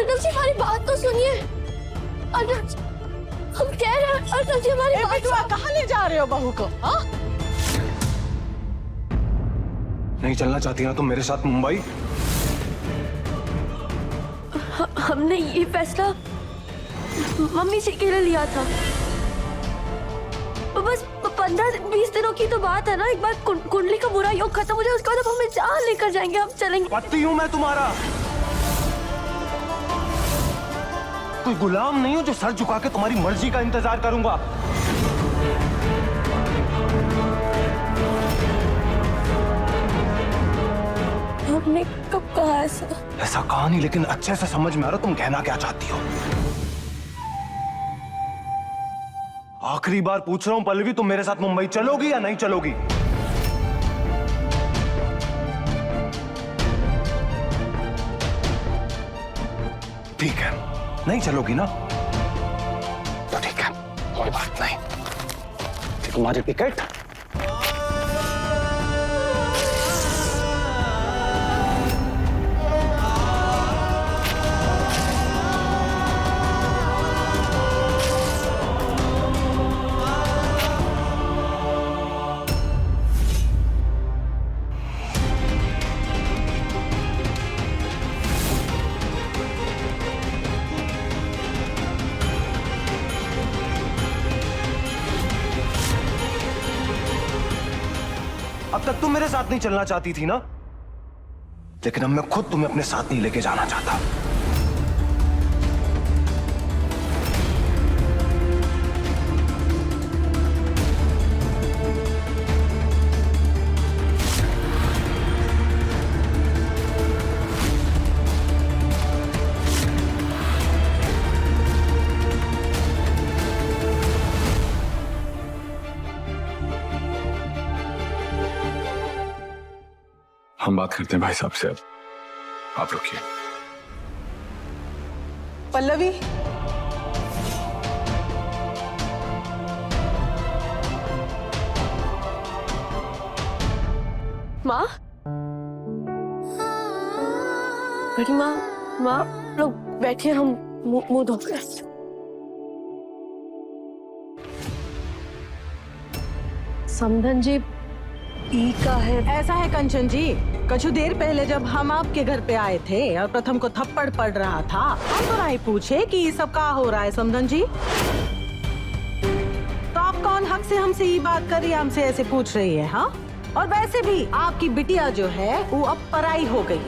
अर्नब जी हमारी बात तो सुनिए। अर्नब जी, हम कह रहे हैं अर्नब जी हमारी बात। बिटुआ कहाँ ले जा रहे हो बहू को? हाँ? नहीं चलना चाहती ना तुम मेरे साथ मुंबई? हमने ये फैसला मम्मी जी के लिए लिया था। बस 15-20 दिनों की तो बात है ना। एक बार कुंडली का बुरा योग खत्म हो जाए उसके बाद हमें जहाँ लेकर जाएंगे हम चलेंगे। पति हूँ मैं तुम्हारा, कोई गुलाम नहीं हूँ जो सर झुका के तुम्हारी मर्जी का इंतजार करूंगा। हमने कब कहा ऐसा? ऐसा कहा नहीं, लेकिन अच्छे से समझ में आ रहा तुम कहना क्या चाहती हो। आखिरी बार पूछ रहा हूं पल्लवी, तुम मेरे साथ मुंबई चलोगी या नहीं चलोगी? ठीक है, नहीं चलोगी ना तो ठीक है, कोई बात नहीं। तुम्हारी टिकट अब तक तुम मेरे साथ नहीं चलना चाहती थी ना, लेकिन अब मैं खुद तुम्हें अपने साथ नहीं लेके जाना चाहता। हम बात करते हैं भाई साहब से, अब आप रुकिए। पल्लवी, माँ, बड़ी माँ, माँ लोग बैठे, हम मुंह धोकर। समधन जी ई का है। ऐसा है कंचन जी, कुछ देर पहले जब हम आपके घर पे आए थे और प्रथम को थप्पड़ पड़ रहा था, हम तो नहीं पूछे कि ये सब क्या हो रहा है समधन जी। तो आप कौन हक से हमसे ये बात कर रही है, हमसे ऐसे पूछ रही है? हाँ, और वैसे भी आपकी बिटिया जो है वो अब पराई हो गई।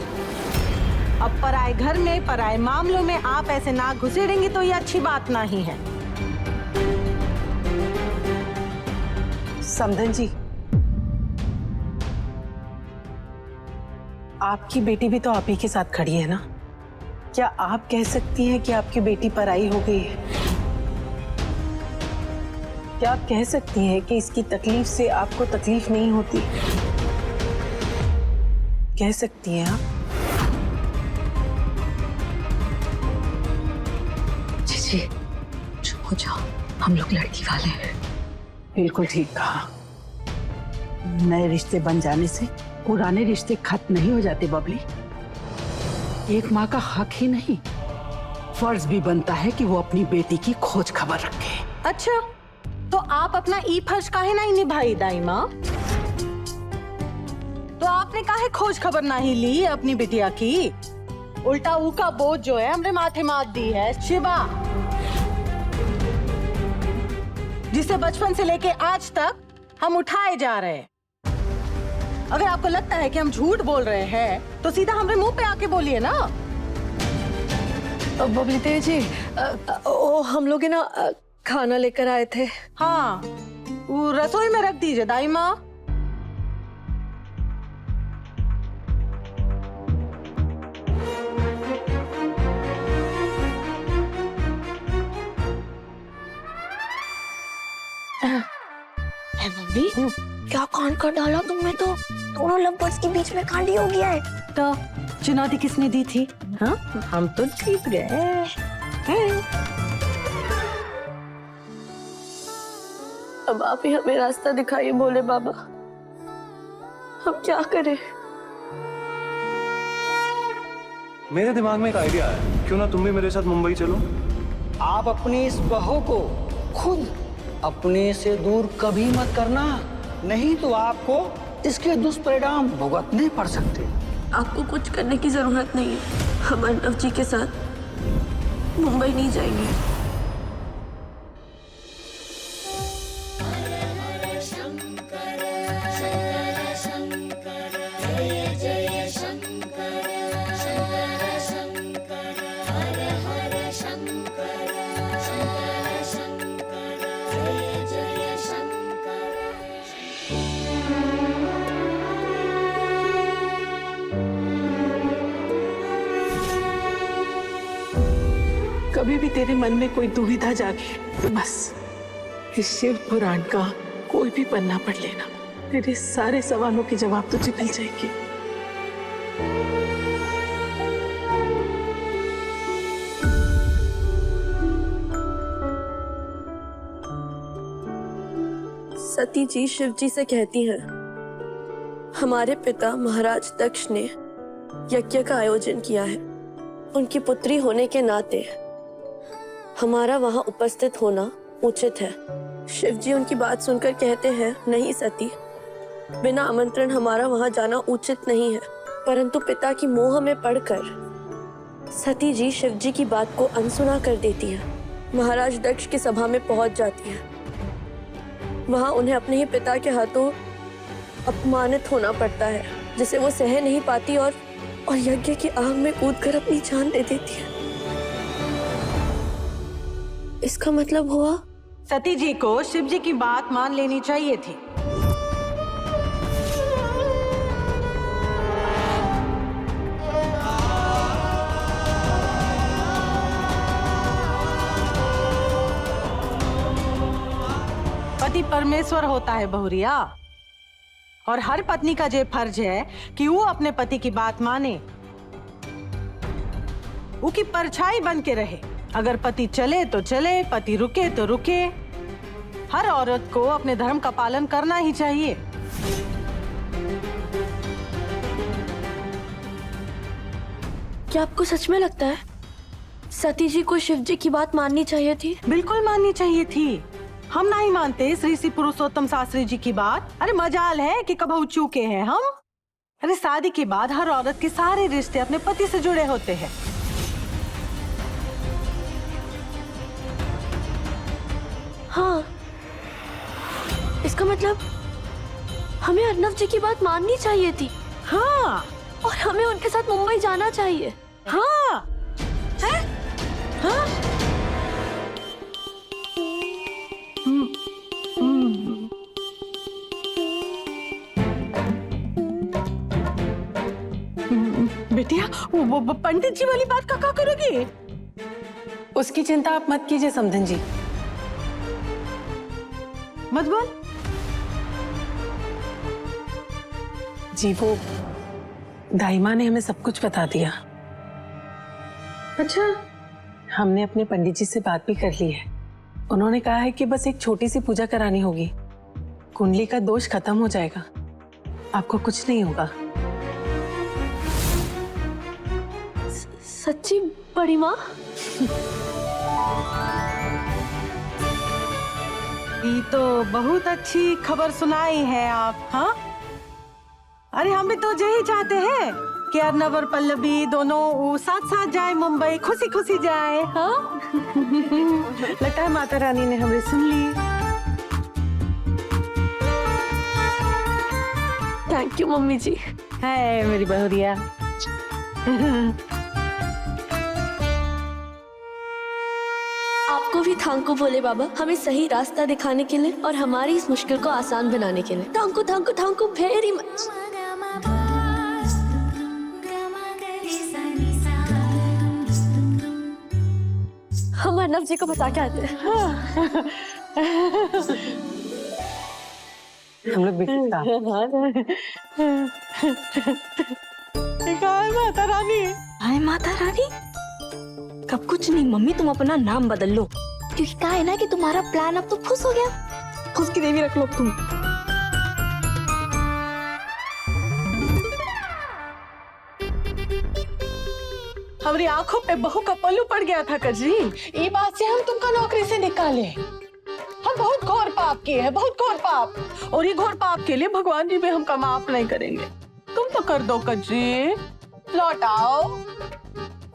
अब पराए घर में, पराए मामलों में आप ऐसे नाक घुसेड़ेंगे तो ये अच्छी बात नहीं है। समधन जी, आपकी बेटी भी तो आप ही के साथ खड़ी है ना। क्या आप कह सकती हैं कि आपकी बेटी पराई हो गई है? क्या आप कह सकती हैं कि इसकी तकलीफ से आपको तकलीफ नहीं होती? कह सकती हैं आप? जी चुप हो जाओ, हम लोग लड़की वाले हैं। बिल्कुल ठीक कहा। नए रिश्ते बन जाने से पुराने रिश्ते खत्म नहीं हो जाते बबली। एक माँ का हक ही नहीं, फर्ज भी बनता है कि वो अपनी बेटी की खोज खबर रखे। अच्छा, तो आप अपना ई फर्ज काहे नहीं निभाई दाई माँ? तो आपने काहे खोज खबर नहीं ली अपनी बिटिया की? उल्टा ऊ का बोझ जो है हमरे माथे मात दी है शिवा, जिसे बचपन से लेके आज तक हम उठाए जा रहे हैं। अगर आपको लगता है कि हम झूठ बोल रहे हैं तो सीधा हमरे मुंह पे आके बोलिए ना। बबली देवी जी, हम लोग ना खाना लेकर आए थे। हाँ, वो रसोई में रख दीजिए दाई माँ। मम्मी, क्या कांड कर डाला तुमने? तो दोनों लवर्स के बीच में कांडी हो गया है। तो चुनौती किसने दी थी? हाँ, हम तो जीत गए। अब आप ही हमें रास्ता दिखाइए भोले बाबा, हम क्या करें? मेरे दिमाग में एक आइडिया है। क्यों ना तुम भी मेरे साथ मुंबई चलो? आप अपनी इस बहू को खुद अपने से दूर कभी मत करना, नहीं तो आपको इसके दुष्परिणाम भुगतने पड़ सकते। आपको कुछ करने की जरूरत नहीं है। हम अर्नव जी के साथ मुंबई नहीं जाएंगे। कभी भी तेरे मन में कोई दुविधा जागे तो बस इस शिव पुराण का कोई भी पन्ना पढ़ लेना, तेरे सारे सवालों के जवाब तुझे मिल जाएंगे। सती जी शिव जी से कहती हैं, हमारे पिता महाराज दक्ष ने यज्ञ का आयोजन किया है। उनकी पुत्री होने के नाते हमारा वहां उपस्थित होना उचित है। शिव जी उनकी बात सुनकर कहते हैं, नहीं सती, बिना आमंत्रण हमारा वहां जाना उचित नहीं है। परंतु पिता की मोह में पड़कर सती जी शिव जी की बात को अनसुना कर देती है। महाराज दक्ष की सभा में पहुंच जाती है। वहां उन्हें अपने ही पिता के हाथों अपमानित होना पड़ता है, जिसे वो सह नहीं पाती और यज्ञ की आग में कूदकर अपनी जान दे देती है। इसका मतलब हुआ सती जी को शिव जी की बात मान लेनी चाहिए थी। पति परमेश्वर होता है बहुरिया, और हर पत्नी का ये फर्ज है कि वो अपने पति की बात माने, वो की परछाई बन के रहे। अगर पति चले तो चले, पति रुके तो रुके। हर औरत को अपने धर्म का पालन करना ही चाहिए। क्या आपको सच में लगता है सती जी को शिव जी की बात माननी चाहिए थी? बिल्कुल माननी चाहिए थी। हम नहीं मानते श्री श्री पुरुषोत्तम शास्त्री जी की बात। अरे मजाल है कि कब चूके हैं हम। अरे शादी के बाद हर औरत के सारे रिश्ते अपने पति से जुड़े होते हैं। हाँ, इसका मतलब हमें अर्नव जी की बात माननी चाहिए थी। हाँ, और हमें उनके साथ मुंबई जाना चाहिए। हाँ, है? हाँ? बिटिया, वो पंडित जी वाली बात का क्या करोगी? उसकी चिंता आप मत कीजिए समधन जी। मत बोल। जी वो दाइमा ने हमें सब कुछ बता दिया। अच्छा, हमने अपने पंडित जी से बात भी कर ली है। उन्होंने कहा है कि बस एक छोटी सी पूजा करानी होगी, कुंडली का दोष खत्म हो जाएगा, आपको कुछ नहीं होगा। सच्ची बड़ी माँ? ये तो बहुत अच्छी खबर सुनाई है आप। हाँ, अरे हम भी तो यही चाहते हैं कि अर्नव और पल्लवी दोनों साथ साथ जाए मुंबई, खुशी खुशी जाए। हाँ लगता है माता रानी ने हमें सुन ली। थैंक यू मम्मी जी। है मेरी बहुरिया। आपको भी थैंक बोले बाबा, हमें सही रास्ता दिखाने के लिए और हमारी इस मुश्किल को आसान बनाने के लिए। Thank you very much. हम अर्नव जी को बता के आते हैं। हम लोग माता रानी। हाय माता रानी, कब कुछ नहीं मम्मी, तुम अपना नाम बदल लो, क्योंकि क्या है ना कि तुम्हारा प्लान अब तो फुस हो गया। फुस की देवी रख लो तुम। हमारी आंखों पे बहू का पल्लू पड़ गया था कजरी। ये बात से हम तुमको नौकरी से निकाले। हम बहुत घोर पाप किए हैं, बहुत घोर पाप, और ये घोर पाप के लिए भगवान जी भी हमका माफ नहीं करेंगे। तुम तो कर दो कजरी, लौट आओ।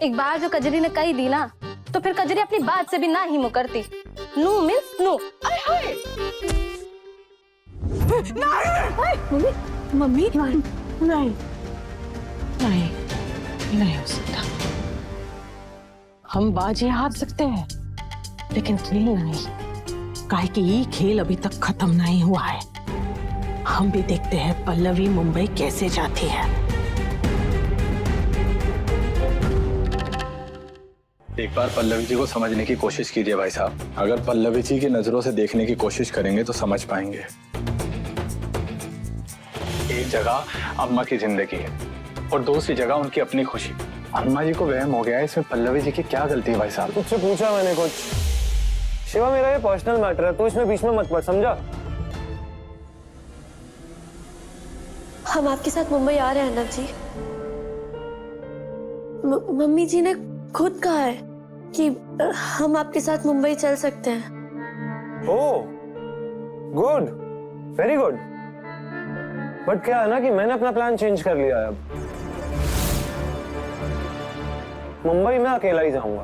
एक बार जो कजरी ने कही दी ना, तो फिर कजरी अपनी बात से भी ना ही मुकरती। No means no. मम्मी नहीं नहीं नहीं हो सकता। हम बाजी हार सकते हैं लेकिन खेल नहीं, काहे कि ये खेल अभी तक खत्म नहीं हुआ है। हम भी देखते हैं पल्लवी मुंबई कैसे जाती है। एक बार पल्लवी जी को समझने की कोशिश कीजिए भाई साहब। अगर पल्लवी जी की नजरों से देखने की कोशिश करेंगे तो समझ पाएंगे। एक जगह अम्मा की जिंदगी है और दूसरी जगह उनकी अपनी खुशी। अम्मा जी को वहम हो गया है, इसमें पल्लवी जी की क्या गलती है भाई साहब? तुझसे पूछा मैंने कुछ। शिवा, मेरा ये पर्सनल मैटर है, तू इसमें बीच में मत पड़, समझा? हम आपके साथ मुंबई आ रहे हैं नव जी। मम्मी जी ने खुद कहा है कि हम आपके साथ मुंबई चल सकते हैं। ओह, गुड, वेरी गुड। बट क्या है ना कि मैंने अपना प्लान चेंज कर लिया है। अब मुंबई में अकेला ही जाऊंगा,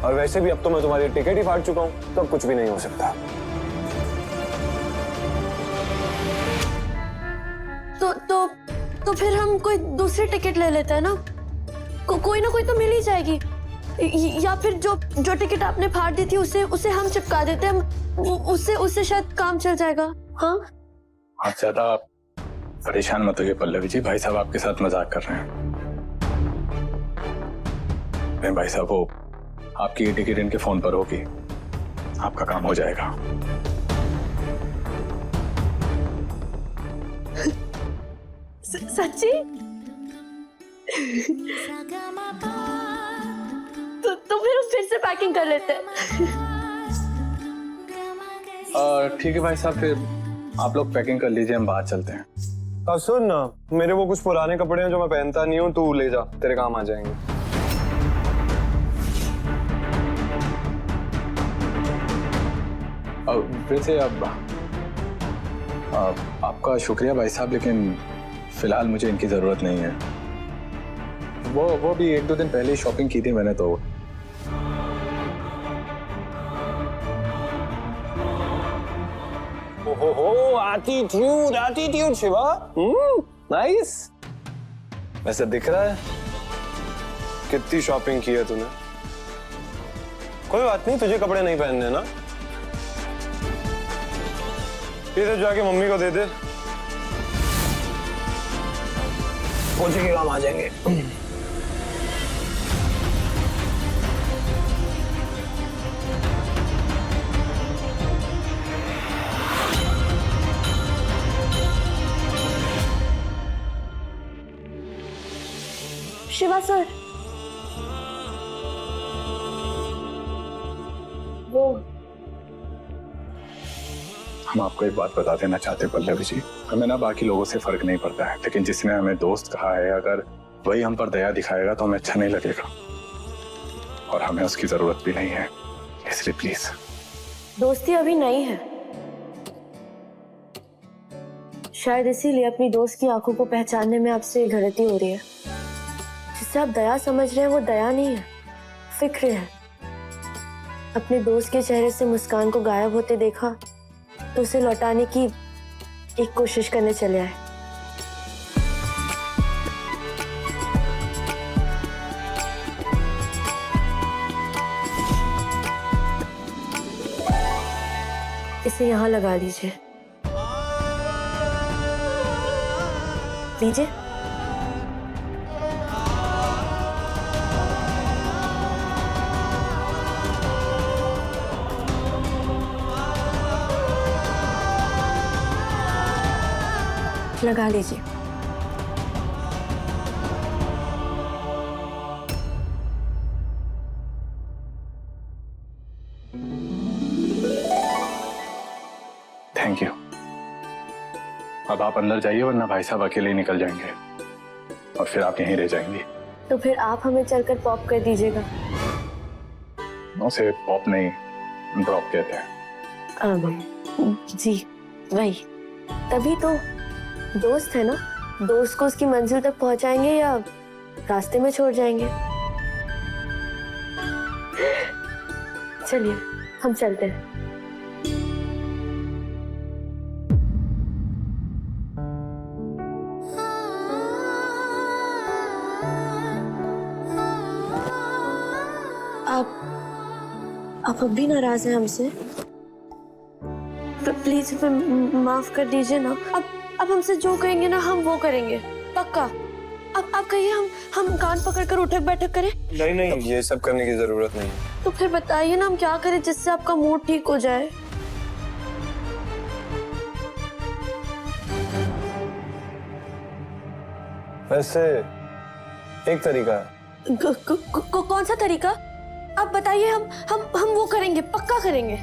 और वैसे भी अब तो मैं तुम्हारी टिकट ही फाड़ चुका हूं, तो अब कुछ भी नहीं हो सकता। तो फिर हम कोई दूसरी टिकट ले लेते हैं ना। कोई ना कोई तो मिल ही जाएगी। या फिर जो टिकट आपने फाड़ दी थी उसे हम चिपका देते हैं। उससे शायद काम चल जाएगा। हाँ, आप ज्यादा परेशान मत होइए पल्लवी जी। भाई साहब आपके साथ मजाक कर रहे हैं। नहीं भाई साहब, वो आपकी टिकट इनके फोन पर होगी, आपका काम हो जाएगा। सच्ची? तो फिर से पैकिंग कर लेते हैं। ठीक है भाई साहब, फिर आप लोग पैकिंग कर लीजिए, हम बाहर चलते हैं। अब सुन ना, मेरे वो कुछ पुराने कपड़े हैं जो मैं पहनता नहीं हूँ, तू ले जा, तेरे काम आ जाएंगे। वैसे अब आपका शुक्रिया भाई साहब, लेकिन फिलहाल मुझे इनकी जरूरत नहीं है। वो भी 1-2 दिन पहले ही शॉपिंग की थी मैंने तो। ओहो, एटीट्यूड शिवा, नाइस। वैसे दिख रहा है कितनी शॉपिंग की है तूने। कोई बात नहीं, तुझे कपड़े नहीं पहनने ना, इधर जाके मम्मी को दे दे, पोछे के काम आ जाएंगे। शिवा सर, वो हम आपको एक बात बता देना चाहते हैं पल्लवी जी। हमें ना बाकी लोगों से फर्क नहीं पड़ता है, लेकिन जिसने हमें दोस्त कहा है, अगर वही हम पर दया दिखाएगा तो हमें अच्छा नहीं लगेगा, और हमें उसकी जरूरत भी नहीं है। इसलिए प्लीज। दोस्ती अभी नहीं है, शायद इसीलिए अपनी दोस्त की आंखों को पहचानने में आपसे गलती हो रही है। जिसे आप दया समझ रहे हैं वो दया नहीं है, फिक्र है। अपने दोस्त के चेहरे से मुस्कान को गायब होते देखा तो उसे लौटाने की एक कोशिश करने चले आए। इसे यहाँ लगा लीजिए। लीजिए। लगा लीजिए। Thank you. अब आप अंदर जाइए, वरना भाई साहब अकेले ही निकल जाएंगे और फिर आप यहीं रह जाएंगी। तो फिर आप हमें चलकर पॉप कर दीजिएगा। उसे पॉप नहीं, ड्रॉप कहते हैं। जी वही। तभी तो दोस्त है ना, दोस्त को उसकी मंजिल तक पहुंचाएंगे या रास्ते में छोड़ जाएंगे। चलिए हम चलते हैं। आप अब भी नाराज हैं हमसे? प्लीज हमें माफ कर दीजिए ना। अब हमसे जो कहेंगे ना हम वो करेंगे, पक्का। अब आप कहिए हम कान पकड़कर उठक बैठक करें? नहीं नहीं, ये सब करने की जरूरत नहीं। तो फिर बताइए ना हम क्या करें जिससे आपका मूड ठीक हो जाए। वैसे एक तरीका है। कौन सा तरीका? आप बताइए, हम वो करेंगे, पक्का करेंगे।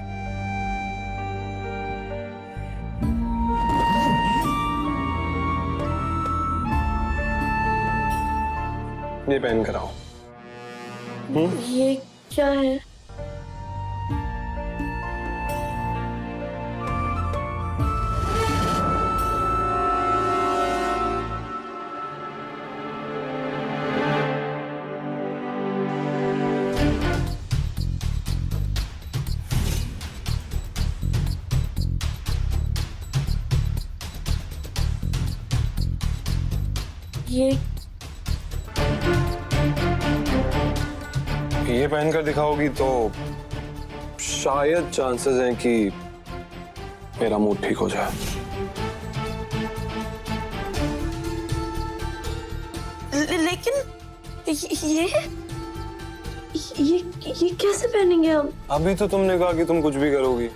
ये पहन कर आओ। ये क्या है? ये पहनकर दिखाओगी तो शायद चांसेस हैं कि मेरा मूड ठीक हो जाए। लेकिन ये कैसे पहनेंगे हम? अभी तो तुमने कहा कि तुम कुछ भी करोगी।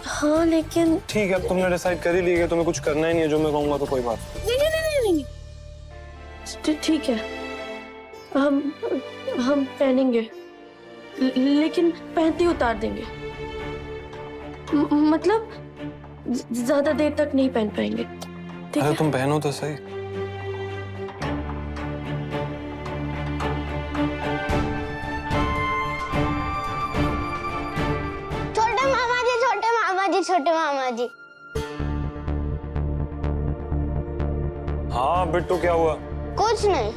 हाँ लेकिन ठीक है, अब तुमने डिसाइड कर ही लिया कि तुम्हें कुछ करना ही नहीं है, जो मैं कहूंगा तो कोई बात नहीं। ठीक है, हम पहनेंगे, लेकिन पहनते ही उतार देंगे। मतलब ज्यादा देर तक नहीं पहन पाएंगे। ठीक है? है? तुम पहनो तो सही। छोटे मामा जी, छोटे मामा जी, छोटे मामा जी। हाँ बिट्टू, क्या हुआ? कुछ नहीं।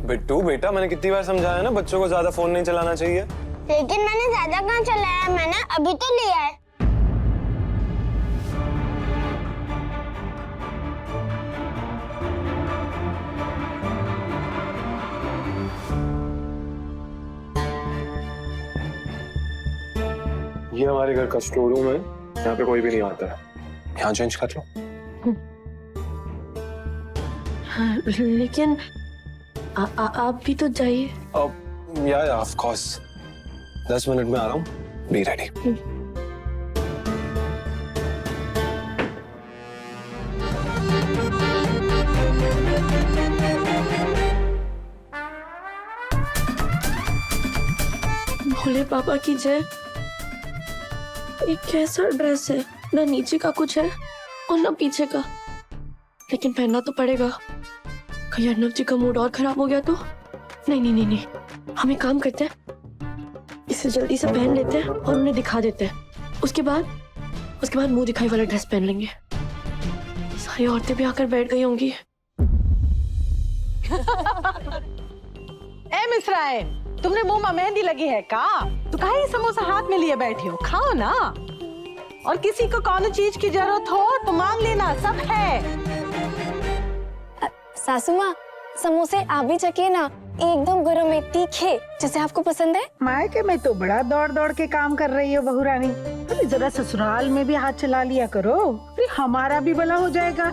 बिट्टू बेटा, मैंने कितनी बार समझाया ना, बच्चों को ज्यादा फोन नहीं चलाना चाहिए। लेकिन मैंने ज्यादा कहाँ चलाया, मैंने अभी तो लिया है। ये हमारे घर का स्टोर रूम है, यहाँ पे कोई भी नहीं आता है। यहाँ चेंज कर लो। हाँ, लेकिन आप भी तो जाइए। अब या ऑफ कोर्स, 10 मिनट में आ रहा हूँ, बी रेडी। भोले बाबा की जय। ये कैसा ड्रेस है, ना नीचे का कुछ है और ना पीछे का, लेकिन पहनना तो पड़ेगा। कहीं अर्नव जी का मूड और खराब हो गया तो? नहीं, हम एक काम करते हैं, इसे जल्दी से पहन लेते हैं और उन्हें दिखा देते हैं। उसके बाद मुंह दिखाई वाला ड्रेस पहन लेंगे। सारी औरतें भी आकर बैठ गई होंगी। ए मिश्राए, तुमने मुंह में मेहंदी लगी है का? तो काहे समोसा हाथ में लिए बैठे हो, खाओ ना। और किसी को कौन चीज की जरूरत हो तो मांग लेना, सब है। सासू माँ, समोसे आप भी चखिए ना, एकदम गरम है, तीखे, जैसे आपको पसंद है। मायके में तो बड़ा दौड़ दौड़ के काम कर रही हो बहू रानी, अरे जरा ससुराल में भी हाथ चला लिया करो, अरे हमारा भी भला हो जाएगा।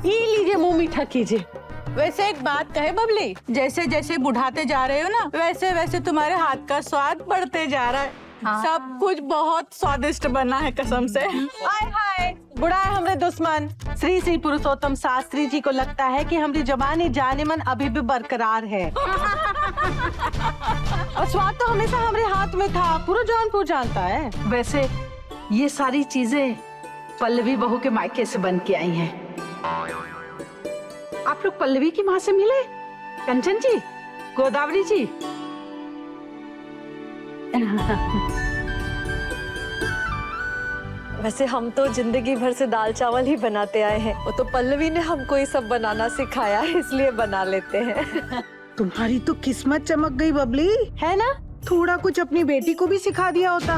ये लीजिए, मुंह मीठा कीजिए। वैसे एक बात कहे बबली, जैसे जैसे बुढ़ाते जा रहे हो ना, वैसे वैसे तुम्हारे हाथ का स्वाद बढ़ते जा रहा है। सब कुछ बहुत स्वादिष्ट बना है कसम से। हाय हाय बुढ़ाए हमरे दुश्मन श्री श्री पुरुषोत्तम शास्त्री जी को लगता है कि हमारी जवानी जाने मन अभी भी बरकरार है। और स्वाद तो हमेशा हमारे हाथ में था, पूरा जौनपुर जानता है। वैसे ये सारी चीजें पल्लवी बहू के मायके से बन के आई हैं। आप लोग पल्लवी की माँ से मिले? कंचन जी, गोदावरी जी। वैसे हम तो जिंदगी भर से दाल चावल ही बनाते आए हैं, वो तो पल्लवी ने हमको ये सब बनाना सिखाया है, इसलिए बना लेते हैं। तुम्हारी तो किस्मत चमक गई बबली, है ना? थोड़ा कुछ अपनी बेटी को भी सिखा दिया होता।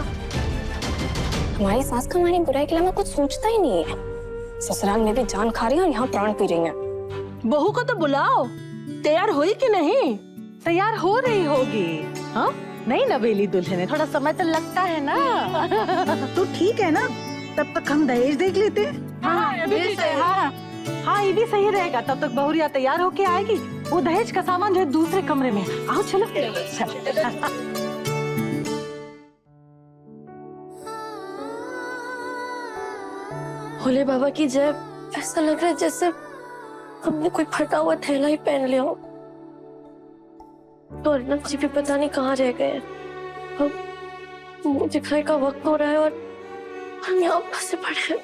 हमारी सास का हमारी बुराई के लिए में कुछ सोचता ही नहीं है। ससुराल में भी जान खा रही है और यहाँ प्राण पी रही है। बहू को तो बुलाओ, तैयार हुई कि नहीं? तैयार हो रही होगी। हाँ नहीं नवेली दुल्हन है, थोड़ा समय तो लगता है ना। तो ठीक है ना, तब तक हम दहेज देख लेते हैं। हाँ ये भी सही है। हाँ ये भी सही रहेगा। तब तक बहुरिया तैयार होके आएगी, वो दहेज का सामान जो है दूसरे कमरे में। आओ चलो। भोले बाबा की जय। ऐसा लग रहा है जैसे हमने कोई फटा हुआ थैला ही पहन लिया हो। तो अर्नब जी भी पता नहीं कहाँ रह गए। अब मुंह दिखाने का वक्त हो रहा है और हम यहाँ फंसे पड़े हैं।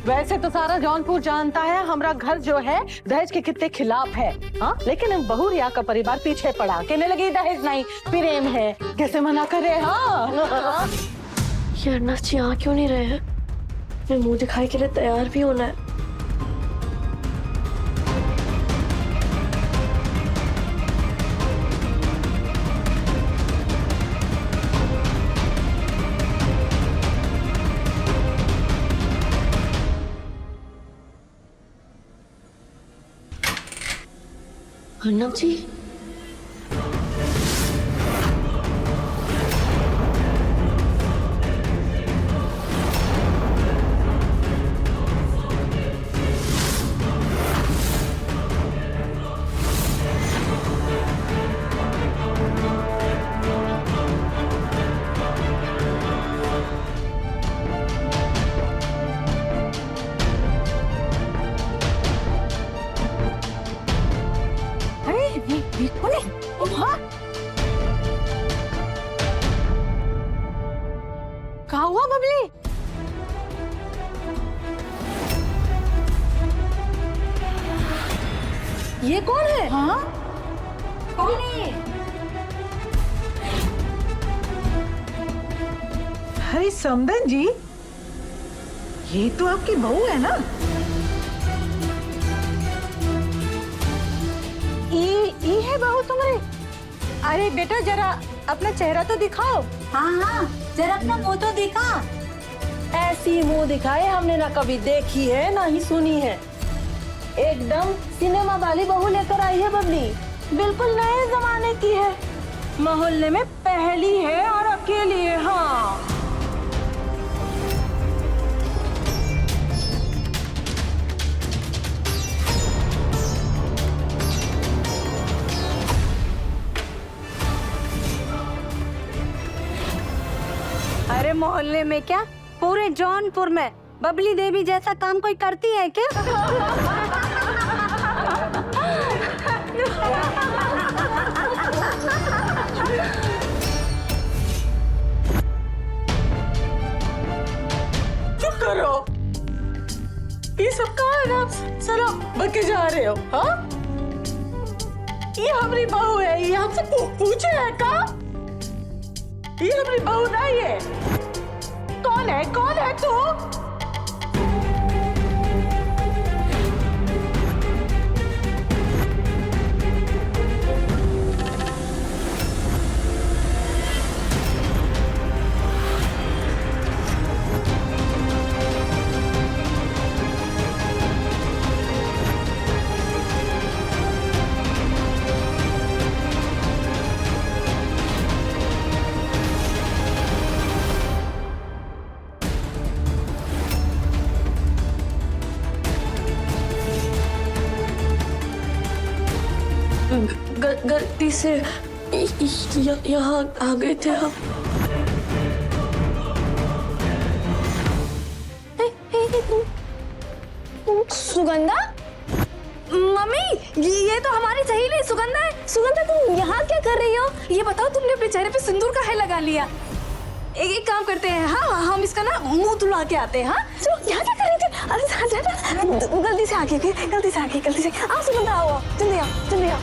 वैसे तो सारा जौनपुर जानता है हमारा घर जो है दहेज के कितने खिलाफ है। हाँ लेकिन हम बहुरिया का परिवार पीछे पड़ा, कहने लगी दहेज नहीं प्रेम है, कैसे मना करे। हाँ ये अर्नब जी यहाँ क्यों नहीं रहे हैं? मैं मुंह दिखाई के लिए तैयार भी होना है। अर्नब जी कहाँ हुआ बबली? ये कौन है? हाँ कौन है? अरे समदन जी, ये तो आपकी बहू है ना? ये है बहू तुम्हारी? अरे बेटा जरा अपना चेहरा तो दिखाओ। हाँ हाँ जरा अपना मुंह तो दिखा। ऐसी मुंह दिखाए हमने ना कभी देखी है ना ही सुनी है। एकदम सिनेमा वाली बहू लेकर आई है बबली, बिल्कुल नए जमाने की है। मोहल्ले में पहली है और अकेली है। हाँ अरे मोहल्ले में क्या, पूरे जौनपुर में बबली देवी जैसा काम कोई करती है क्या? चुप करो, ये सब कहाँ है ना? चलो बके जा रहे हो? हाँ ये हमारी बहू है, ये हमसे पूछे है का? ये हमारी बहू नहीं है। कौन है? कौन है तू? गलती से यहाँ आ गए थे हम। सुगंधा, मम्मी ये तो हमारी सहेली सुगंधा है। सुगंधा तुम यहाँ क्या कर रही हो? ये बताओ तुमने अपने चेहरे पे सिंदूर काहे लगा लिया? एक काम करते हैं, हाँ हम इसका ना मुंह धुला के आते हैं। हाँ चलो, यहाँ क्या कर रही थी? अरे गलती से आके गलती से आओ सुगंधा, आओ जल्दी आओ जल्दी आओ।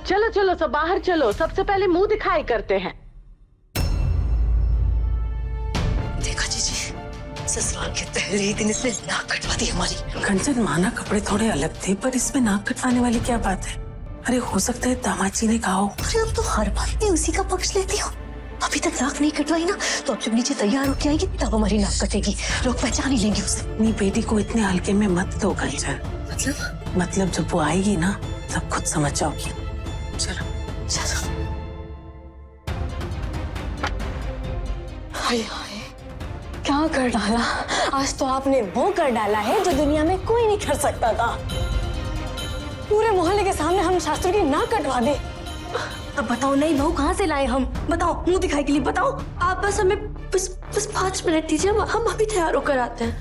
चलो चलो सब बाहर चलो, सबसे पहले मुंह दिखाई करते हैं। देखा जीजी, ससुराल के पहले ही दिन इसने नाक कटवा दी हमारी। कंचन, माना कपड़े थोड़े अलग थे, पर इसमें नाक कटवाने वाली क्या बात है? अरे हो सकता है दामाद जी ने कहा हो। अरे अब तो हर बात में उसी का पक्ष लेती हो। अभी तक नाक नहीं कटवाई ना, तो अब जब नीचे तैयार होके आएगी तब हमारी नाक कटेगी, लोग पहचान ही लेंगे उसे। अपनी बेटी को इतने हल्के में मत दो कंचन। मतलब जब वो आएगी ना तब खुद समझ जाओगी। चलो चलो। हाय हाय, क्या कर डाला? आज तो आपने वो कर डाला है जो दुनिया में कोई नहीं कर सकता था। पूरे मोहल्ले के सामने हम शास्त्री की नाक कटवा दे। अब बताओ, नई बहू कहाँ से लाए हम? बताओ, मुंह दिखाई के लिए बताओ। आप बस हमें बस 5 मिनट दीजिए, हम अभी तैयार होकर आते हैं।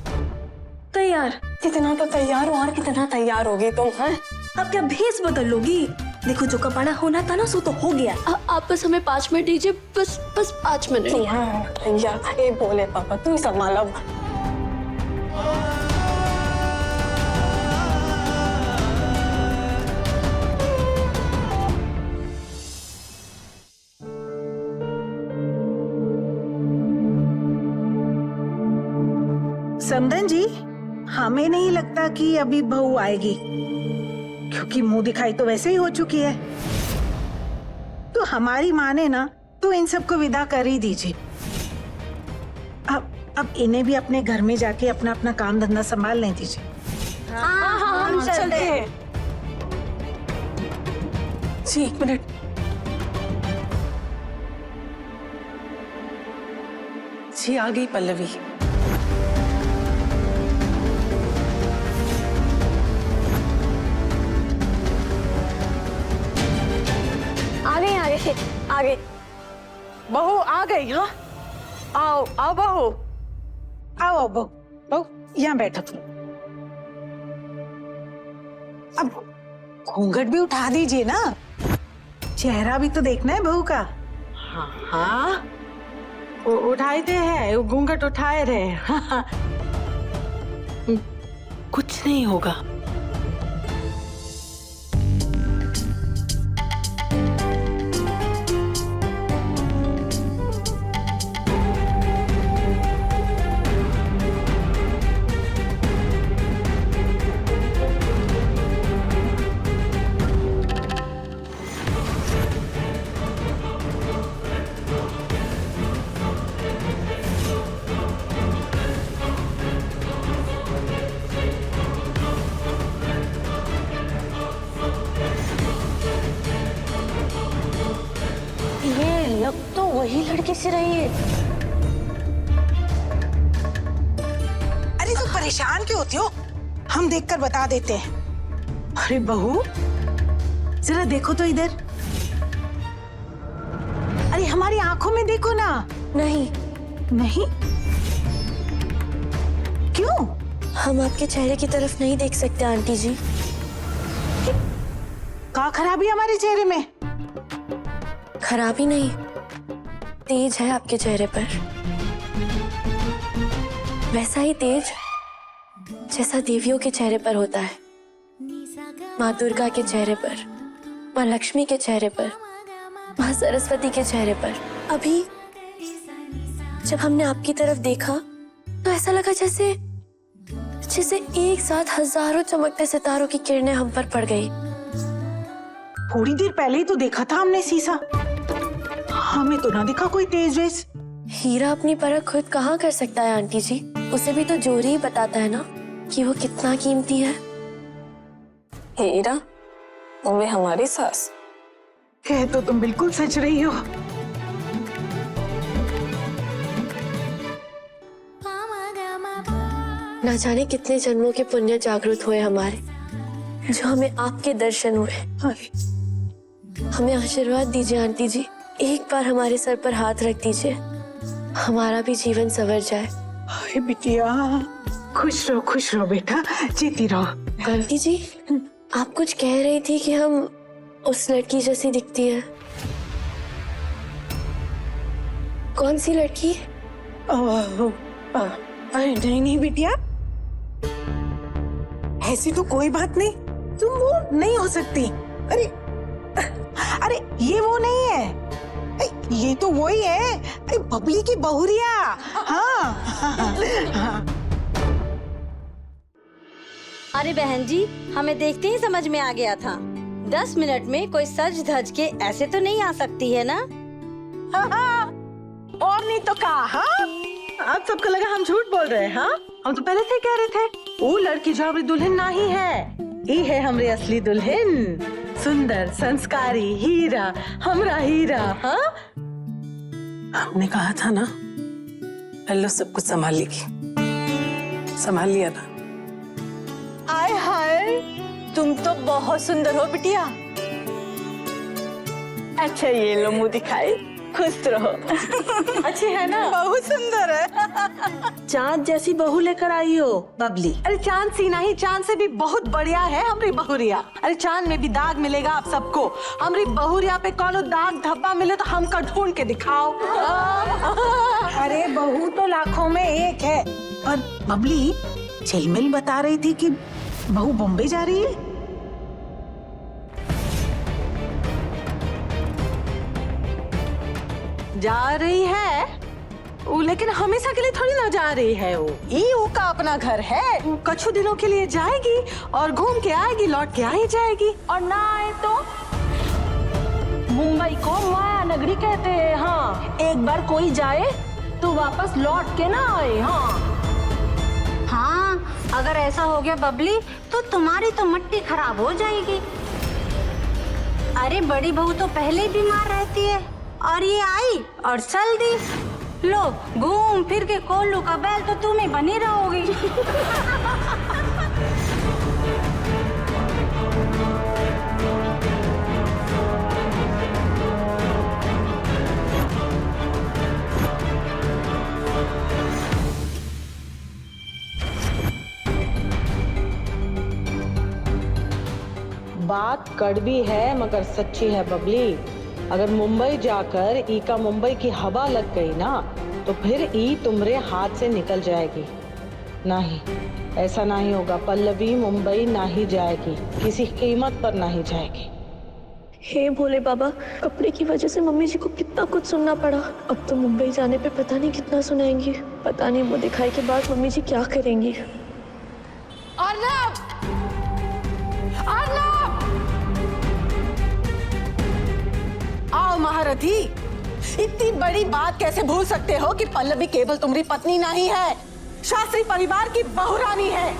तैयार? कितना तो तैयार हो और कितना तैयार होगी तुम? हैं? अब क्या भेस बदल लोगी? देखो, जो कपड़ा होना था ना सो तो हो गया। आप बस हमें 5 मिनट दीजिए, बस 5 मिनट। तैयार ये बोले पापा, तू ही संभाल अब। समधन जी, हमें नहीं लगता कि अभी बहू आएगी, क्योंकि मुंह दिखाई तो वैसे ही हो चुकी है। तो हमारी माने ना तो इन सबको विदा कर ही दीजिए। अब इन्हें भी अपने घर में जाके अपना अपना काम धंधा संभालने दीजिए। हाँ, हम चलते हैं। जी 1 मिनट। जी आ गई पल्लवी। आगे बहू आ गई। हाँ आओ आओ बहू, आओ बहू यहाँ बैठो तुम। अब घूंघट भी उठा दीजिए ना, चेहरा भी तो देखना है बहू का। हाँ उठाए थे है, घूंघट उठाए रहे। हाँ। कुछ नहीं होगा। तो वही लड़की से रही है। अरे तो परेशान क्यों होती हो, हम देखकर बता देते हैं। अरे बहू जरा देखो तो इधर, अरे हमारी आंखों में देखो ना। नहीं नहीं? क्यों? हम आपके चेहरे की तरफ नहीं देख सकते आंटी जी। क्या खराबी हमारे चेहरे में? खराबी नहीं, तेज है आपके चेहरे पर, वैसा ही तेज जैसा देवियों के चेहरे पर होता है। माँ दुर्गा के चेहरे पर, माँ लक्ष्मी के चेहरे पर, माँ सरस्वती के चेहरे पर। अभी जब हमने आपकी तरफ देखा तो ऐसा लगा जैसे एक साथ हजारों चमकते सितारों की किरणें हम पर पड़ गई। थोड़ी देर पहले ही तो देखा था हमने शीशा, हमें तो ना दिखा कोई तेज वेज। हीरा अपनी परख खुद कहाँ कर सकता है आंटी जी, उसे भी तो जोर ही बताता है ना कि वो कितना कीमती है। हीरा, तुम्हें हमारी सास। कह तो तुम बिल्कुल सच रही हो। ना जाने कितने जन्मों के पुण्य जागृत हुए हमारे, जो हमें आपके दर्शन हुए। हमें आशीर्वाद दीजिए आंटी जी, एक बार हमारे सर पर हाथ रख दीजिए, हमारा भी जीवन संवर जाए। हाय बिटिया, खुश रहो बेटा, जीती रहो। आंटी जी, आप कुछ कह रही थी कि हम उस लड़की जैसी दिखती है। कौन सी लड़की? नहीं बिटिया, ऐसी तो कोई बात नहीं, तुम वो नहीं हो सकती। अरे ये वो नहीं है, ये तो वही है, अरे बबली की बहुरिया। हाँ। अरे बहन जी, हमें देखते ही समझ में आ गया था। 10 मिनट में कोई सज धज के ऐसे तो नहीं आ सकती है ना? हाँ, और नहीं तो कहा। हाँ, आप सबको लगा हम झूठ बोल रहे हैं। हाँ, हम तो पहले से ही कह रहे थे, वो लड़की जो हमारी दुल्हन नहीं है, ये है हमारी असली दुल्हन, सुंदर संस्कारी हीरा, हमरा हीरा। हाँ, हमने कहा था ना, अल्लाह सब कुछ संभाल लेगी, संभाल लिया ना। आय हाय, तुम तो बहुत सुंदर हो बिटिया। अच्छा ये लो मुंह दिखाई, खुश रहो। अच्छी है ना? बहुत सुंदर है। चांद जैसी बहू लेकर आई हो बबली। अरे चांद सी नहीं, चांद से भी बहुत बढ़िया है हमारी बहुरिया। अरे चांद में भी दाग मिलेगा आप सबको, हमारी बहुरिया पे कोनो दाग धब्बा मिले तो हमका ढूंढ के दिखाओ। अरे बहू तो लाखों में एक है, पर बबली झिलमिल बता रही थी कि बहू बॉम्बे जा रही है। जा रही है वो, लेकिन हमेशा के लिए थोड़ी ना जा रही है वो। ये का अपना घर है, वो कुछ दिनों के लिए जाएगी और घूम के आएगी, लौट के आ ही जाएगी। और ना आए तो मुंबई को माया नगरी कहते हैं। हाँ, एक बार कोई जाए तो वापस लौट के ना आए। हाँ, अगर ऐसा हो गया बबली तो तुम्हारी तो मट्टी खराब हो जाएगी। अरे बड़ी बहू तो पहले ही बीमार रहती है और ये आई और चल दी। लो, घूम फिर के कोल्लू का बैल तो तुम ही बनी रहोगी। बात कड़वी है मगर सच्ची है बबली। अगर मुंबई जाकर ई का मुंबई की हवा लग गई ना तो फिर ई तुम्हारे हाथ से निकल जाएगी। नहीं, ऐसा नहीं होगा। पल्लवी मुंबई नहीं जाएगी, किसी कीमत पर नहीं जाएगी। हे भोले बाबा, कपड़े की वजह से मम्मी जी को कितना कुछ सुनना पड़ा। अब तो मुंबई जाने पे पता नहीं कितना सुनाएंगी। पता नहीं मुंह दिखाई के बाद मम्मी जी क्या करेंगी। अर्नब! अर्नब! आओ महारथी, इतनी बड़ी बात कैसे भूल सकते हो कि पल्लवी केवल तुम्हारी पत्नी नहीं है, शास्त्री परिवार की बहुरानी है।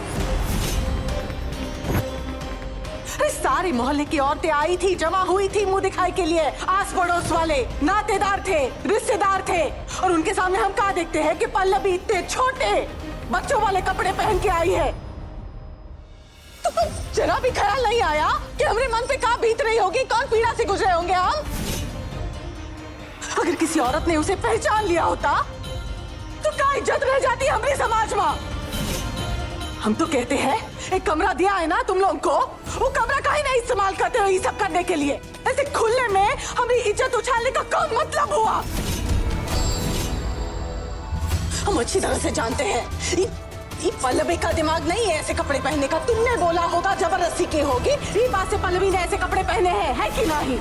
सारी मोहल्ले की औरतें आई थी, जमा हुई थी मुंह दिखाई के लिए। आस पड़ोस वाले नातेदार थे, रिश्तेदार थे, और उनके सामने हम क्या देखते हैं कि पल्लवी इतने छोटे बच्चों वाले कपड़े पहन के आई है। तो कुछ जरा भी ख्याल नहीं आया कि हमारे मन पे क्या बीत रही होगी, कौन पीड़ा से गुजरे होंगे हम। अगर किसी औरत ने उसे पहचान लिया होता तो क्या इज्जत रह जाती हमारे समाज में। हम तो कहते हैं एक कमरा दिया है ना तुम लोगों को, वो कमरा काहे नहीं इस्तेमाल करते हो ये सब करने के लिए। ऐसे खुले में हमारी इज्जत उछालने का कौन मतलब हुआ। हम अच्छी तरह से जानते हैं ये पल्लवी का दिमाग नहीं है ऐसे कपड़े पहनने का। तुमने बोला होगा जबरदस्ती की होगी, ये बात से पल्लवी ने ऐसे कपड़े पहने हैं, है कि नहीं?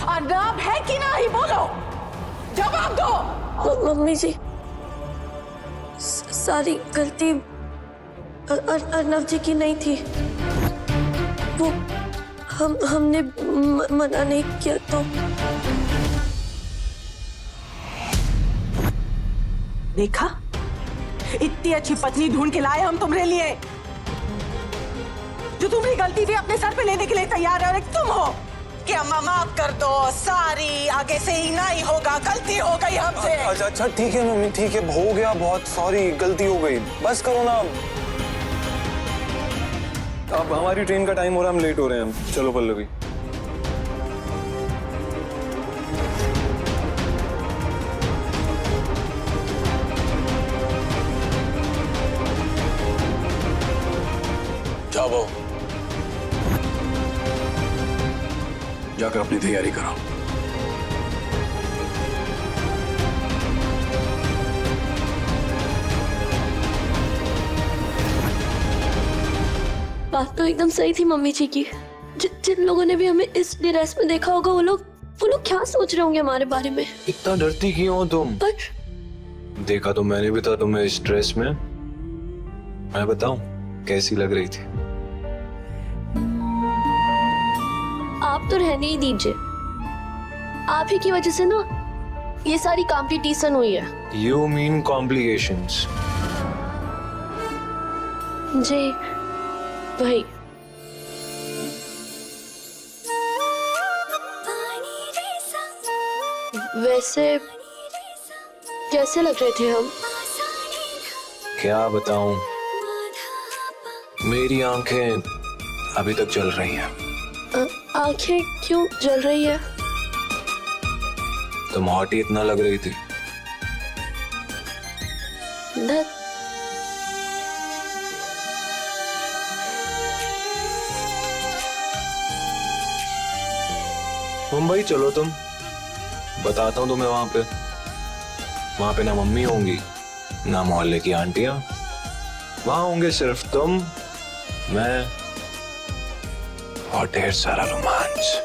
अर्नब, है कि नहीं? बोलो, जवाब दो। मम्मी जी, सारी गलती अर्नब जी की नहीं थी। वो हमने मना नहीं किया तो। देखा, इतनी अच्छी पत्नी ढूंढ के लाए हम तुम्हारे लिए, जो तुम्हारी गलती भी अपने सर पे लेने के लिए तैयार है। और एक तुम हो कि अम्मा माफ कर दो, सॉरी, आगे से ही नहीं होगा, गलती हो गई हमसे। अच्छा अच्छा ठीक है मम्मी, ठीक है, हो गया, बहुत सॉरी, गलती हो गई, बस करो ना। अब हमारी ट्रेन का टाइम हो रहा है, हम लेट हो रहे हैं। हम चलो पल्लवी। जाओ, जाकर अपनी तैयारी करो। बात तो एकदम सही थी मम्मी जी की। जिन लोगों ने भी हमें इस ड्रेस में देखा होगा वो लोग क्या सोच रहे होंगे हमारे बारे में। इतना डरती क्यों हो तुम? पर देखा तो मैंने भी था तुम्हें इस ड्रेस में। मैं बताऊं कैसी लग रही थी? आप तो रहने ही दीजिए। आप ही की वजह से ना ये सारी कंपटीशन हुई है। You mean complications? जी वही। वैसे कैसे लग रहे थे हम? क्या बताऊं, मेरी आंखें अभी तक जल रही हैं। आंखें क्यों जल रही है? तुम हॉट ही इतना लग रही थी। धत। मुंबई चलो तुम, बताता हूँ तुम्हें। वहां पे ना मम्मी होंगी ना मोहल्ले की आंटियां, वहां होंगे सिर्फ तुम, मैं और ढेर सारा रोमांच।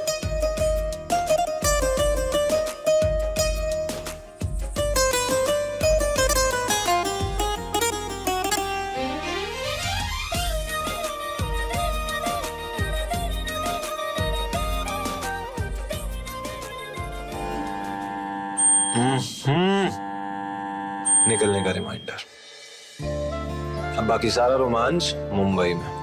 निकलने का रिमाइंडर। अब बाकी सारा रोमांच मुंबई में।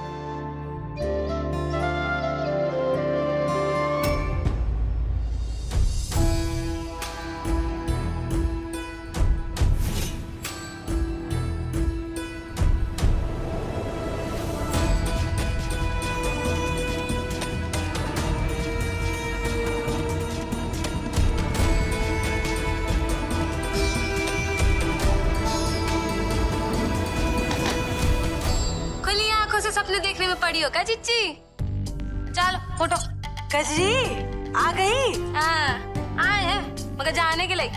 सपने देखने में पड़ी हो क्या चिच्ची? चलो फोटो। कजरी आ गई? हाँ आए हैं, मगर जाने के लिए।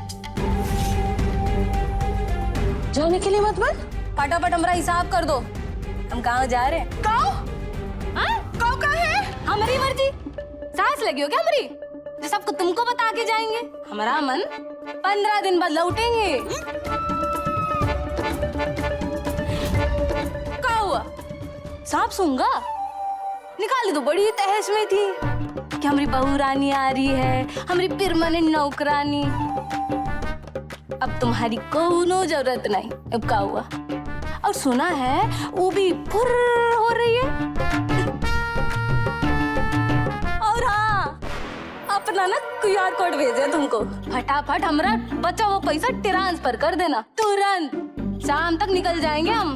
जाने के लिए मतलब? फटाफट हमारा हिसाब कर दो। हम कहाँ जा रहे हैं? गाँव का है? हमारी मर्जी। सांस लगी हो क्या हमारी? जो सबको तुमको बता के जाएंगे। हमारा मन 15 दिन बाद लौटेंगे। क्या हुआ? सांप सूंघा? निकाली तो बड़ी तहस में थी कि हमारी बहू रानी आ रही है, हमारी परमानेंट नौकरानी। अब तुम्हारी कोनो जरूरत नहीं। अब क्या हुआ? और सुना है वो भी फुर हो रही है। और हाँ, अपना ना QR कोड भेजे तुमको। फटाफट हमारा बचा वो पैसा ट्रांसफर कर देना तुरंत। शाम तक निकल जाएंगे हम।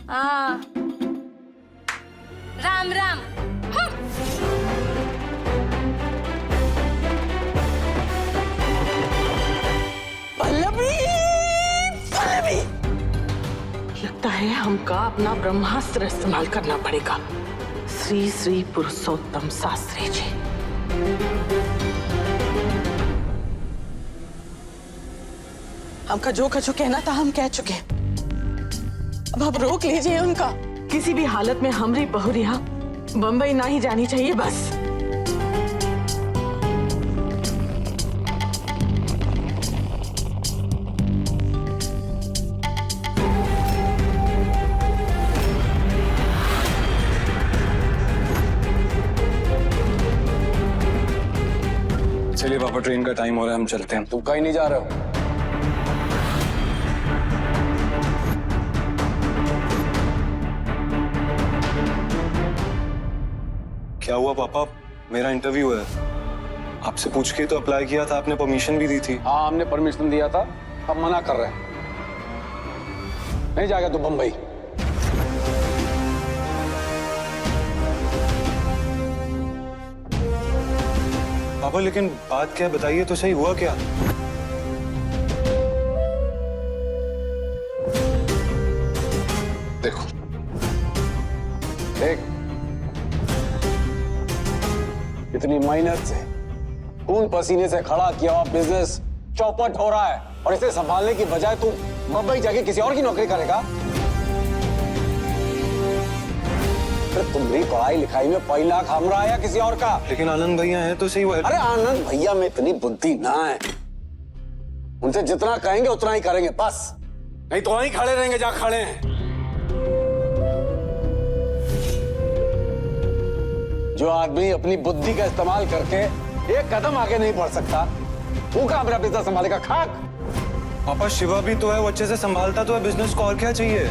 हाँ राम राम। पल्लवी, पल्लवी। लगता है हमका अपना ब्रह्मास्त्र इस्तेमाल करना पड़ेगा। श्री श्री पुरुषोत्तम शास्त्री जी। हमका जो कछु कहना था हम कह चुके। अब आप रोक लीजिए उनका। किसी भी हालत में हमरी बहुरिया बम्बई ना ही जानी चाहिए बस। चलिए पापा, ट्रेन का टाइम हो रहा है, हम चलते हैं। तुम कहीं नहीं जा रहे हो? क्या हुआ पापा? मेरा इंटरव्यू है, आपसे पूछ के तो अप्लाई किया था, आपने परमिशन भी दी थी। हाँ, हमने परमिशन दिया था, अब मना कर रहे हैं। नहीं जाएगा तो बम्बई। पापा लेकिन बात क्या, बताइए तो सही, हुआ क्या? देखो देख, इतनी मेहनत से खून पसीने से खड़ा किया हुआ बिजनेस चौपट हो रहा है और इसे संभालने की बजाय तू मुंबई जाके किसी और की नौकरी करेगा। तुम्हारी पढ़ाई लिखाई में पहला हमरा आया किसी और का। लेकिन आनंद भैया हैं तो सही। वो अरे आनंद भैया में इतनी बुद्धि ना है, उनसे जितना कहेंगे उतना ही करेंगे बस, नहीं तो वहीं खड़े रहेंगे जहां खड़े हैं। जो आदमी अपनी बुद्धि का इस्तेमाल करके एक कदम आगे नहीं बढ़ सकता, वो का अपना बिजनेस संभालेगा? खाक। पापा शिवा भी तो है, वो अच्छे से संभालता तो है बिजनेस को, और क्या चाहिए?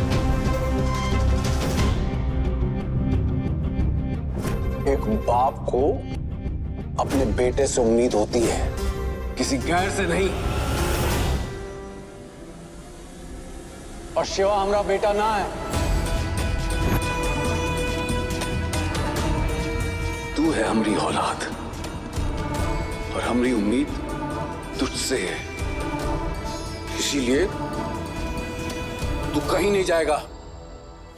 एक बाप को अपने बेटे से उम्मीद होती है, किसी गैर से नहीं। और शिवा हमारा बेटा ना है, तू है हमारी औलाद और हमारी उम्मीद तुझसे है। इसीलिए तू कहीं नहीं जाएगा,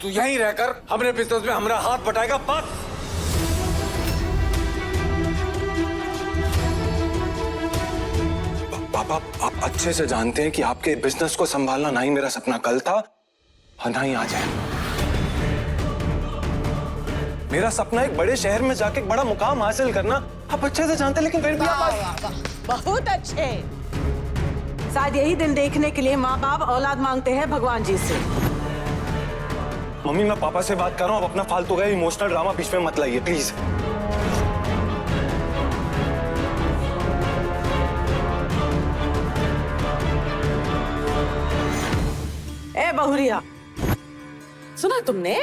तू यहीं रहकर हमने बिजनेस में हमारा हाथ बटाएगा बस। पापा आप अच्छे से जानते हैं कि आपके बिजनेस को संभालना ना ही मेरा सपना कल था और ना ही आज है। मेरा सपना एक बड़े शहर में जाके एक बड़ा मुकाम हासिल करना, आप अच्छे से जानते हैं, लेकिन फिर भी आप बहुत अच्छे। शायद यही दिन देखने के लिए माँ बाप औलाद मांगते हैं भगवान जी से। मम्मी मैं पापा से बात कर रहा हूँ, आप अपना फालतू का इमोशनल ड्रामा बीच में मत लाइए प्लीज। ए बहुरिया, सुना तुमने?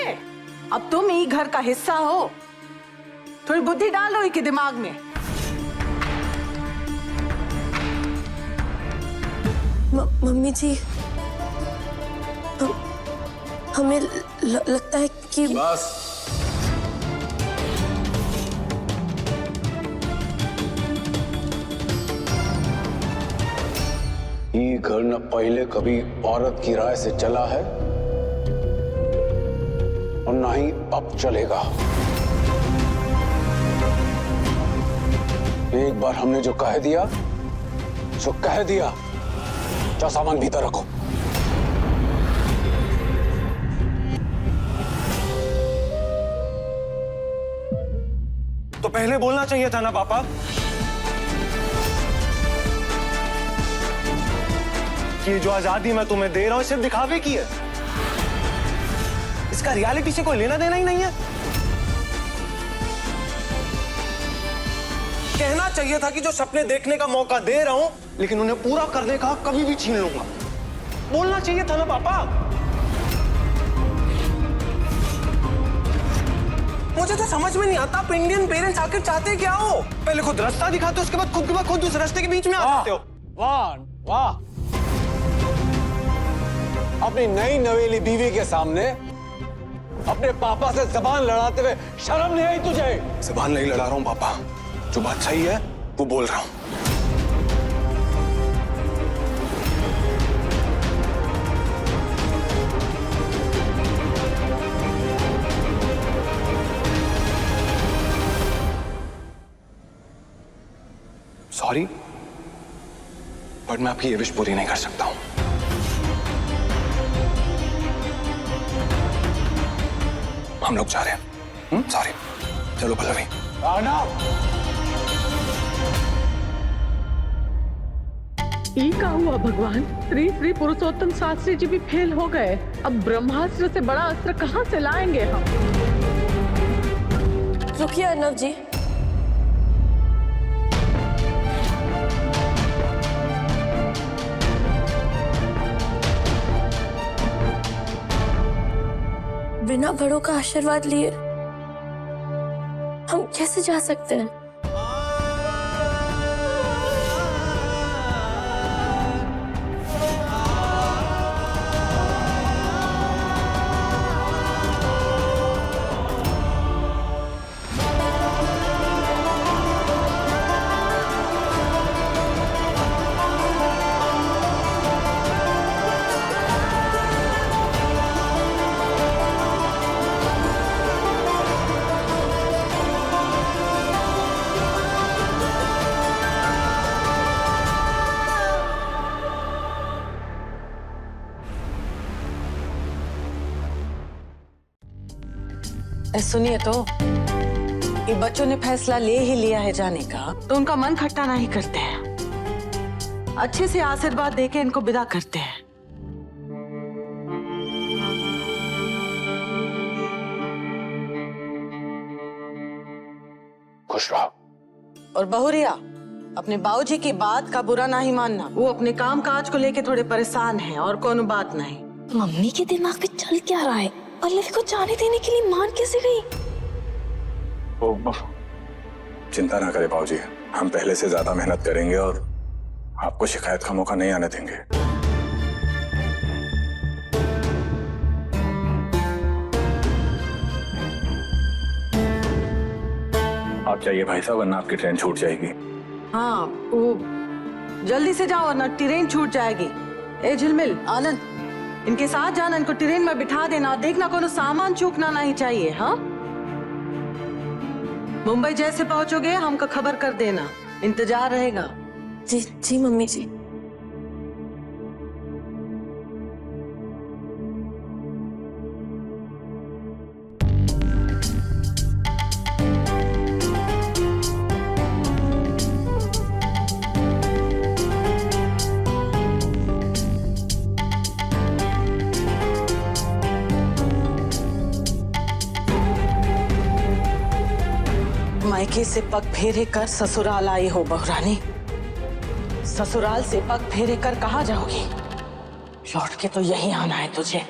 अब तुम ही घर का हिस्सा हो, थोड़ी बुद्धि डालो इनके दिमाग में। मम्मी जी, हमें लगता है कि बस ये घर न पहले कभी औरत की राय से चला है और ना ही अब चलेगा। एक बार हमने जो कह दिया सो कह दिया। जाओ सामान भीतर रखो। तो पहले बोलना चाहिए था ना पापा कि जो आजादी मैं तुम्हें दे रहा हूं सिर्फ दिखावे की है, इसका रियलिटी से कोई लेना देना ही नहीं है। कहना चाहिए था कि जो सपने देखने का मौका दे रहा हूं लेकिन उन्हें पूरा करने का कभी भी छीन लूंगा। बोलना चाहिए था ना पापा। मुझे तो समझ में नहीं आता आप इंडियन पेरेंट्स आखिर चाहते क्या हो? पहले खुद रास्ता दिखाते हो, उसके बाद खुद उस रास्ते के बीच में आ जाते हो। वाह वाह, अपनी नई नवेली बीवी के सामने अपने पापा से जबान लड़ाते हुए शर्म नहीं आई तुझे? जबान नहीं लड़ा रहा हूं पापा, जो बात सही है वो बोल रहा हूं। सॉरी, बट मैं आपकी ये विश पूरी नहीं कर सकता हूं। हम लोग जा रहे हैं। सॉरी, चलो पल्लवी। ये क्या हुआ भगवान? श्री श्री पुरुषोत्तम शास्त्री जी भी फेल हो गए, अब ब्रह्मास्त्र से बड़ा अस्त्र कहाँ से लाएंगे हम? रुकिए अर्नव जी, बिना बड़ों का आशीर्वाद लिए हम कैसे जा सकते हैं? सुनिए तो, ये बच्चों ने फैसला ले ही लिया है जाने का, तो उनका मन खट्टा नहीं करते हैं। अच्छे से आशीर्वाद देके इनको विदा करते हैं। खुश रहो। और बहुरिया, अपने बाबूजी की बात का बुरा नहीं मानना। वो अपने काम काज को लेके थोड़े परेशान हैं और कोनो बात नहीं। मम्मी के दिमाग में चल क्या रहा है? पल्लवी को जाने देने के लिए मान कैसे गई? चिंता ना करें बाबूजी, हम पहले से ज्यादा मेहनत करेंगे और आपको शिकायत का मौका नहीं आने देंगे। आप जाइए भाई साहब, वरना आपकी ट्रेन छूट जाएगी। हाँ, वो जल्दी से जाओ वरना ट्रेन छूट जाएगी। ए झिलमिल, आनंद, इनके साथ जाना, इनको ट्रेन में बिठा देना। देखना कोनो सामान चूकना नहीं चाहिए। हाँ, मुंबई जैसे पहुंचोगे हमको खबर कर देना, इंतजार रहेगा। जी जी मम्मी जी। मायके से पग फेरे कर ससुराल आई हो बहुरानी। ससुराल से पग फेरे कर कहाँ जाओगी? लौट के तो यही आना है तुझे।